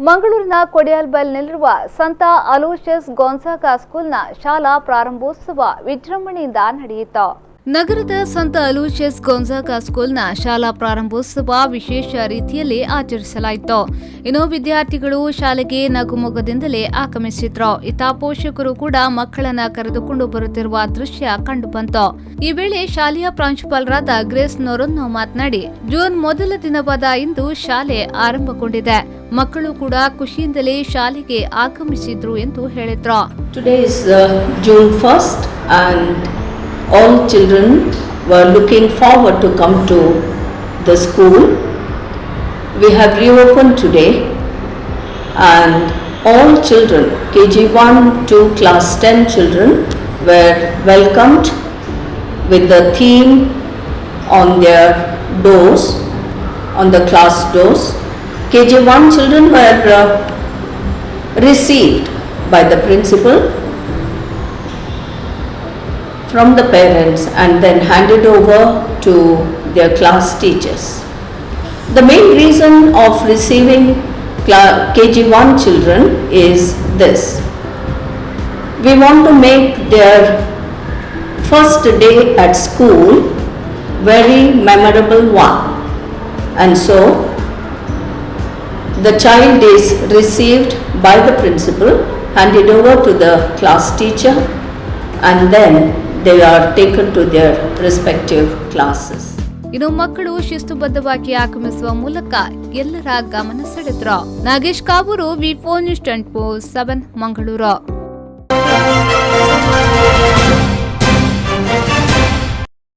ಮಂಗಳೂರಿನ ಕೊಡಿಯಾಲ್ಬೈಲ್ನಲ್ಲಿರುವ ಸಂತ ಅಲೋಷಿಯಸ್ ಗೊನ್ಸಾಗಾ ಸ್ಕೂಲ್ನ ಶಾಲಾ ಪ್ರಾರಂಭೋತ್ಸವ ವಿಜೃಂಭಣೆಯಿಂದ ನಡೆಯಿತು. ನಗರದ ಸಂತ ಅಲೋಷಿಯಸ್ ಗೊನ್ಸಾಗಾ ಸ್ಕೂಲ್ನ ಶಾಲಾ ಪ್ರಾರಂಭೋತ್ಸವ ವಿಶೇಷ ರೀತಿಯಲ್ಲಿ ಆಚರಿಸಲಾಯಿತು. ಇನ್ನು ವಿದ್ಯಾರ್ಥಿಗಳು ಶಾಲೆಗೆ ನಗುಮೊಗದಿಂದಲೇ ಆಗಮಿಸಿದ್ರು. ಇತ್ತ ಪೋಷಕರು ಕೂಡ ಮಕ್ಕಳನ್ನ ಕರೆದುಕೊಂಡು ಬರುತ್ತಿರುವ ದೃಶ್ಯ ಕಂಡುಬಂತು. ಈ ವೇಳೆ ಶಾಲೆಯ ಪ್ರಾಂಶುಪಾಲರಾದ ಗ್ರೇಸ್ ನೊರೊನ್ನೋ ಮಾತನಾಡಿ, ಜೂನ್ ಮೊದಲ ದಿನವಾದ ಇಂದು ಶಾಲೆ ಆರಂಭಗೊಂಡಿದೆ. ಮಕ್ಕಳು ಕೂಡ ಖುಷಿಯಿಂದಲೇ ಶಾಲೆಗೆ ಆಗಮಿಸಿದ್ರು ಎಂದು ಹೇಳಿದ್ರು. Today is June 1st and all children were looking forward to come to the school. We have reopened today and all children, KG 1 to class 10 children were welcomed with the theme on their doors, on the class doors. KG 1 children were received by the principal from the parents and then handed over to their class teachers. The main reason of receiving KG 1 children is this. We want to make their first day at school very memorable one, and so the child is received by the principal, handed over to the class teacher, and then they are taken to their respective classes. ಇನ್ನು ಮಕ್ಕಳು ಶಿಸ್ತುಬದ್ಧವಾಗಿ ಆಗಮಿಸುವ ಮೂಲಕ ಎಲ್ಲರ ಗಮನ ಸೆಳೆದ್ರು. Nagesh Kaburu, ವಿ4 news 24/7 Mangaluru.